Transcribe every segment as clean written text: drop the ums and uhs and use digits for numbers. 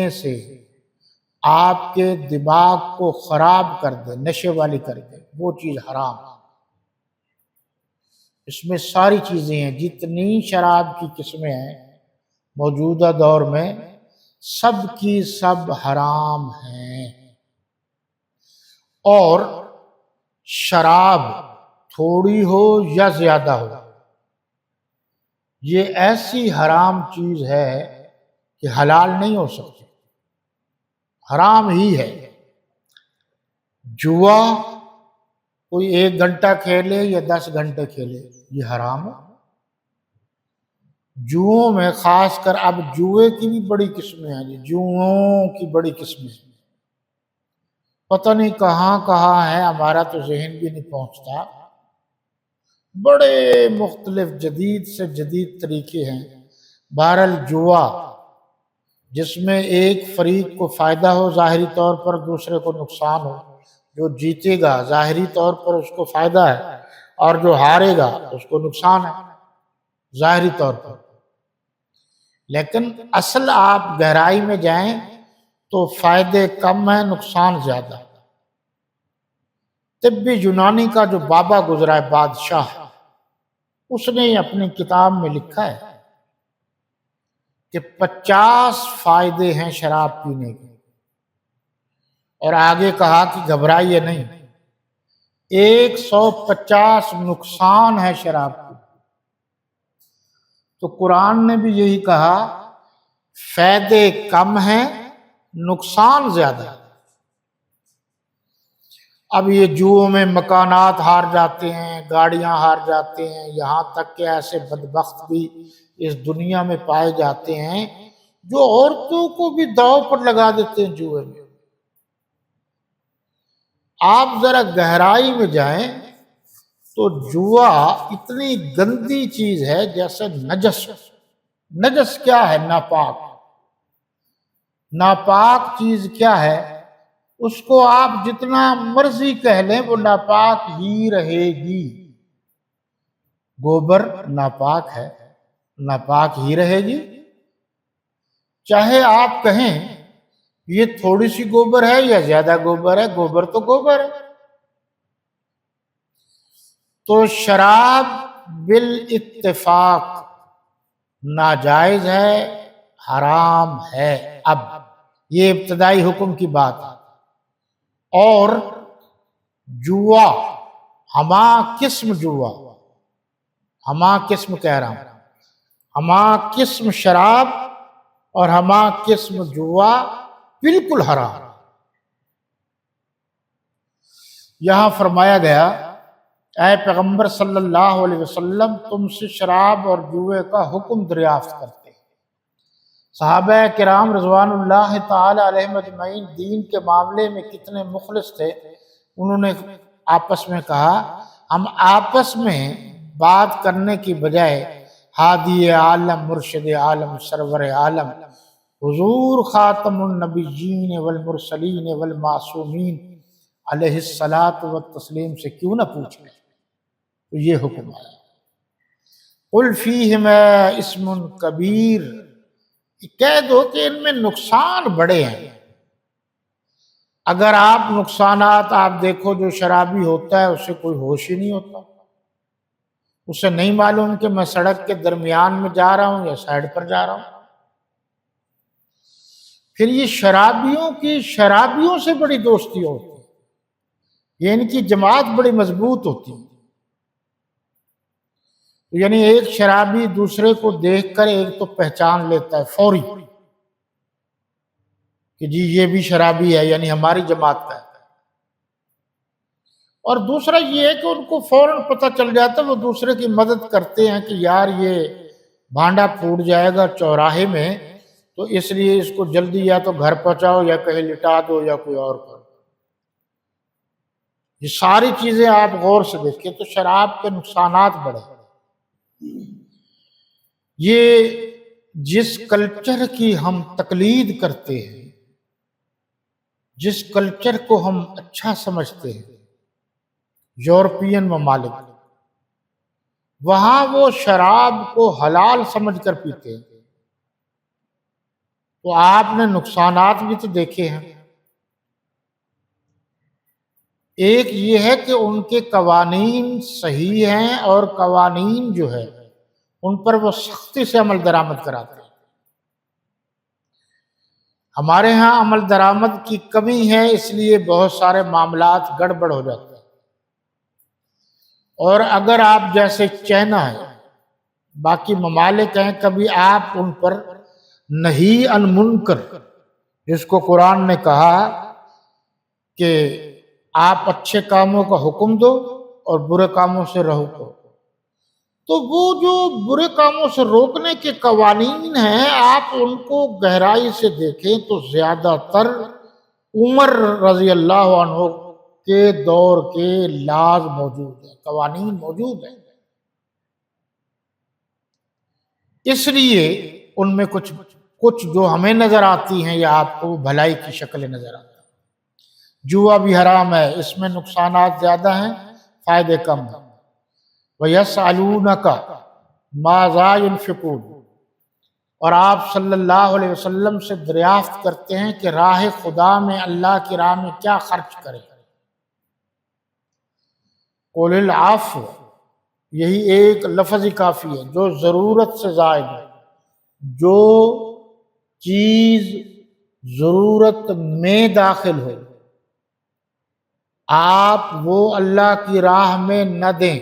پینے سے آپ کے دماغ کو خراب کر دے، نشے والی کر دے، وہ چیز حرام ہے۔ اس میں ساری چیزیں ہیں، جتنی شراب کی قسمیں ہیں موجودہ دور میں، سب کی سب حرام ہیں۔ اور شراب تھوڑی ہو یا زیادہ ہو، یہ ایسی حرام چیز ہے کہ حلال نہیں ہو سکتی، حرام ہی ہے۔ جوا کوئی 1 گھنٹہ کھیلے یا 10 گھنٹے کھیلے، یہ حرام ہے۔ جوؤں میں خاص کر، اب جوئے کی بھی بڑی قسمیں ہیں، جوؤں کی بڑی قسمیں ہیں، پتہ نہیں کہاں کہاں ہے، ہمارا تو ذہن بھی نہیں پہنچتا۔ بڑے مختلف جدید سے جدید طریقے ہیں۔ بہرحال جوا جس میں ایک فریق کو فائدہ ہو ظاہری طور پر، دوسرے کو نقصان ہو، جو جیتے گا ظاہری طور پر اس کو فائدہ ہے، اور جو ہارے گا اس کو نقصان ہے ظاہری طور پر۔ لیکن اصل آپ گہرائی میں جائیں تو فائدے کم ہیں، نقصان زیادہ۔ طب یونانی کا جو بابا گزرا ہے، بادشاہ، اس نے اپنی کتاب میں لکھا ہے کہ 50 فائدے ہیں شراب پینے کے، اور آگے کہا کہ گھبرائیے نہیں، 150 نقصان ہے شراب کی۔ تو قرآن نے بھی یہی کہا، فائدے کم ہیں، نقصان زیادہ ہے۔ اب یہ جوؤں میں مکانات ہار جاتے ہیں، گاڑیاں ہار جاتے ہیں، یہاں تک کہ ایسے بدبخت بھی اس دنیا میں پائے جاتے ہیں جو عورتوں کو بھی داؤ پر لگا دیتے ہیں جوئے میں۔ آپ ذرا گہرائی میں جائیں تو جوا اتنی گندی چیز ہے جیسے نجس۔ نجس کیا ہے؟ ناپاک۔ ناپاک چیز کیا ہے؟ اس کو آپ جتنا مرضی کہہ لیں وہ ناپاک ہی رہے گی۔ گوبر ناپاک ہے، ناپاک ہی رہے گی، چاہے آپ کہیں یہ تھوڑی سی گوبر ہے یا زیادہ گوبر ہے، گوبر تو گوبر ہے۔ تو شراب بالاتفاق ناجائز ہے، حرام ہے۔ اب یہ ابتدائی حکم کی بات ہے۔ اور جوا، ہما قسم جوا، ہما قسم کہہ رہا ہوں، ہما قسم شراب اور ہما قسم جوا بالکل حرام۔ یہاں فرمایا گیا، اے پیغمبر صلی اللہ علیہ وسلم، تم سے شراب اور جوے کا حکم دریافت کرتے ہیں۔ صحابہ کرام رضوان اللہ تعالی علیہم اجمعین دین کے معاملے میں کتنے مخلص تھے۔ انہوں نے آپس میں کہا، ہم آپس میں بات کرنے کی بجائے ہادی عالم، مرشد عالم، سرور عالم، حضور خاتم النبیین والمرسلین والمعصومین علیہ الصلاۃ والتسلیم سے کیوں نہ پوچھ لیں؟ تو یہ حکم ہے۔ قل فیہما اسم کبیر، کہہ دو کہ ان میں نقصان بڑے ہیں۔ اگر آپ نقصانات آپ دیکھو، جو شرابی ہوتا ہے اسے کوئی ہوش ہی نہیں ہوتا، اسے نہیں معلوم کہ میں سڑک کے درمیان میں جا رہا ہوں یا سائڈ پر جا رہا ہوں۔ پھر یہ شرابیوں کی شرابیوں سے بڑی دوستی ہوتی ہے، یہ ان کی جماعت بڑی مضبوط ہوتی ہے۔ یعنی ایک شرابی دوسرے کو دیکھ کر ایک تو پہچان لیتا ہے فوری کہ جی یہ بھی شرابی ہے، یعنی ہماری جماعت کا ہے۔ اور دوسرا یہ ہے کہ ان کو فوراً پتہ چل جاتا ہے، وہ دوسرے کی مدد کرتے ہیں کہ یار یہ بھانڈا پھوٹ جائے گا چوراہے میں، تو اس لیے اس کو جلدی یا تو گھر پہنچاؤ یا کہیں لٹا دو یا کوئی اور کرو۔ یہ ساری چیزیں آپ غور سے دیکھیں تو شراب کے نقصانات بڑے ہیں۔ یہ جس کلچر کی ہم تقلید کرتے ہیں، جس کلچر کو ہم اچھا سمجھتے ہیں، یورپین ممالک، وہاں وہ شراب کو حلال سمجھ کر پیتے ہیں، تو آپ نے نقصانات بھی تو دیکھے ہیں۔ ایک یہ ہے کہ ان کے قوانین صحیح ہیں اور قوانین جو ہے ان پر وہ سختی سے عمل درآمد کراتے ہیں۔ ہمارے ہاں عمل درآمد کی کمی ہے، اس لیے بہت سارے معاملات گڑبڑ ہو جاتے ہیں۔ اور اگر آپ جیسے چائنا ہے، باقی ممالک ہیں، کبھی آپ ان پر نہی عن منکر، جس کو قرآن نے کہا کہ آپ اچھے کاموں کا حکم دو اور برے کاموں سے روکو، تو وہ جو برے کاموں سے روکنے کے قوانین ہیں، آپ ان کو گہرائی سے دیکھیں تو زیادہ تر عمر رضی اللہ عنہ کے دور کے لاز موجود ہیں، قوانین موجود ہیں۔ اس لیے ان میں کچھ جو ہمیں نظر آتی ہیں یا آپ کو بھلائی کی شکل نظر آتی ہیں۔ جوا بھی حرام ہے، اس میں نقصانات زیادہ ہیں، فائدے کم ہیں۔ وَيَسْأَلُونَكَ مَاذَا يُنْفِقُونَ، اور آپ صلی اللہ علیہ وسلم سے دریافت کرتے ہیں کہ راہ خدا میں، اللہ کی راہ میں کیا خرچ کریں۔ قُلِ الْعَفْوَ، یہی ایک لفظ ہی کافی ہے، جو ضرورت سے زائد ہے، جو چیز ضرورت میں داخل ہو آپ وہ اللہ کی راہ میں نہ دیں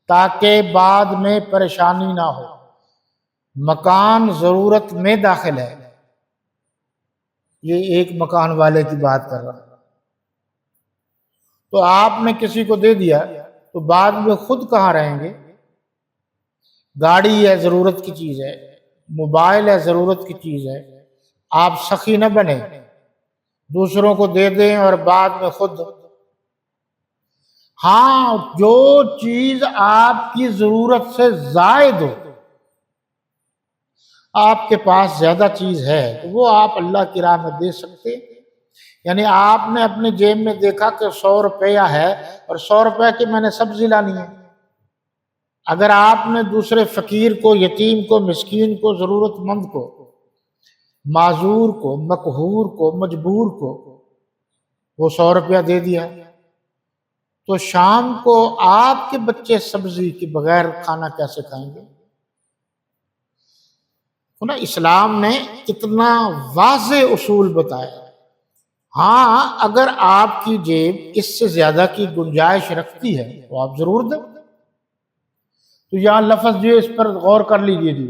تاکہ بعد میں پریشانی نہ ہو۔ مکان ضرورت میں داخل ہے، یہ ایک مکان والے کی بات کر رہا ہے، تو آپ نے کسی کو دے دیا تو بعد میں خود کہاں رہیں گے؟ گاڑی ہے، ضرورت کی چیز ہے، موبائل ہے، ضرورت کی چیز ہے، آپ سخی نہ بنیں، دوسروں کو دے دیں اور بعد میں خود۔ ہاں، جو چیز آپ کی ضرورت سے زائد ہو، آپ کے پاس زیادہ چیز ہے تو وہ آپ اللہ کی راہ میں دے سکتے۔ یعنی آپ نے اپنے جیب میں دیکھا کہ 100 روپیہ ہے اور 100 روپے کی میں نے سبزی لانی ہے، اگر آپ نے دوسرے فقیر کو، یتیم کو، مسکین کو، ضرورت مند کو، معذور کو، مقہور کو، مجبور کو وہ 100 روپیہ دے دیا تو شام کو آپ کے بچے سبزی کے بغیر کھانا کیسے کھائیں گے؟ اسلام نے کتنا واضح اصول بتایا۔ ہاں، اگر آپ کی جیب اس سے زیادہ کی گنجائش رکھتی ہے تو آپ ضرور دیں۔ تو یہاں لفظ جو اس پر غور کر لیجیے جی،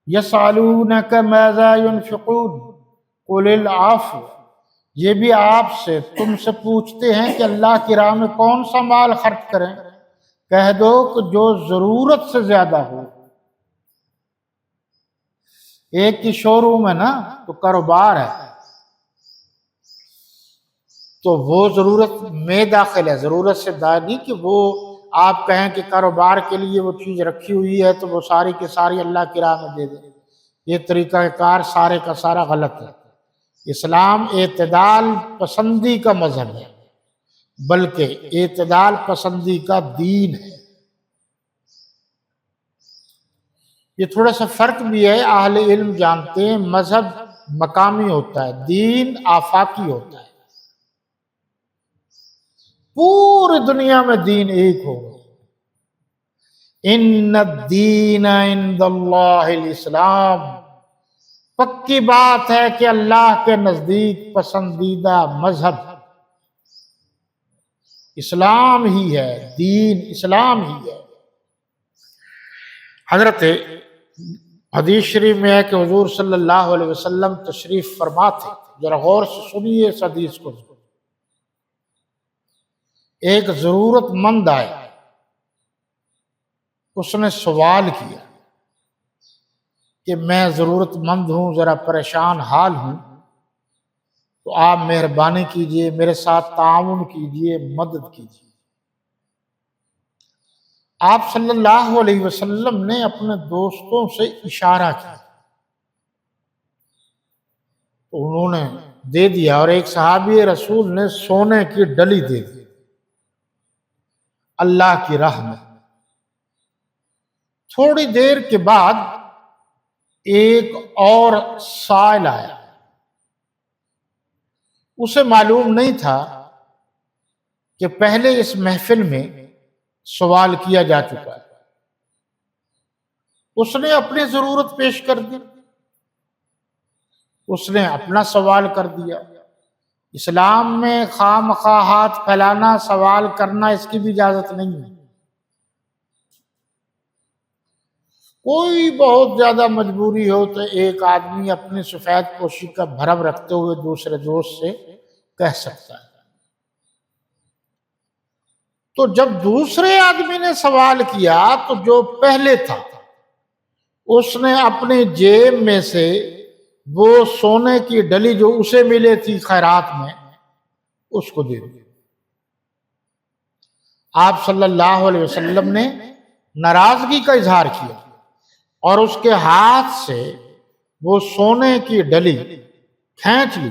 یسألونک ماذا ينفقون قل العفو، یہ بھی آپ سے، تم سے پوچھتے ہیں کہ اللہ کی راہ میں کون سا مال خرچ کریں، کہہ دو کہ جو ضرورت سے زیادہ ہو۔ ایک کی شو روم ہے نا، تو کاروبار ہے تو وہ ضرورت میں داخل ہے، ضرورت سے نہیں کہ وہ آپ کہیں کہ کاروبار کے لیے وہ چیز رکھی ہوئی ہے تو وہ ساری کی ساری اللہ کی راہ میں دے دیں، یہ طریقہ کار سارے کا سارا غلط ہے۔ اسلام اعتدال پسندی کا مذہب ہے، بلکہ اعتدال پسندی کا دین ہے۔ یہ تھوڑا سا فرق بھی ہے، اہل علم جانتے ہیں مذہب مقامی ہوتا ہے، دین آفاقی ہوتا ہے۔ پوری دنیا میں دین ایک ہوگا۔ ان الدین عند اللہ الاسلام، پکی بات ہے کہ اللہ کے نزدیک پسندیدہ مذہب اسلام ہی ہے، دین اسلام ہی ہے۔ حضرت حدیث شریف میں ہے کہ حضور صلی اللہ علیہ وسلم تشریف فرما تھے، ذرا غور سے سنیے اس حدیث کو۔ ایک ضرورت مند آئے، اس نے سوال کیا کہ میں ضرورت مند ہوں، ذرا پریشان حال ہوں، تو آپ مہربانی کیجئے، میرے ساتھ تعاون کیجئے، مدد کیجئے۔ آپ صلی اللہ علیہ وسلم نے اپنے دوستوں سے اشارہ کیا تو انہوں نے دے دیا، اور ایک صحابی رسول نے سونے کی ڈلی دے دی اللہ کی راہ میں۔ تھوڑی دیر کے بعد ایک اور سائل آیا. اسے معلوم نہیں تھا کہ پہلے اس محفل میں سوال کیا جا چکا ہے. اس نے اپنی ضرورت پیش کر دی، اس نے اپنا سوال کر دیا. اسلام میں خواہ مخواہ ہاتھ پھیلانا، سوال کرنا، اس کی بھی اجازت نہیں ہے. کوئی بہت زیادہ مجبوری ہو تو ایک آدمی اپنی سفید پوشی کا بھرم رکھتے ہوئے دوسرے دوست سے کہہ سکتا ہے. تو جب دوسرے آدمی نے سوال کیا تو جو پہلے تھا اس نے اپنی جیب میں سے وہ سونے کی ڈلی جو اسے ملے تھی خیرات میں، اس کو دے دی. آپ صلی اللہ علیہ وسلم نے ناراضگی کا اظہار کیا اور اس کے ہاتھ سے وہ سونے کی ڈلی کھینچ لی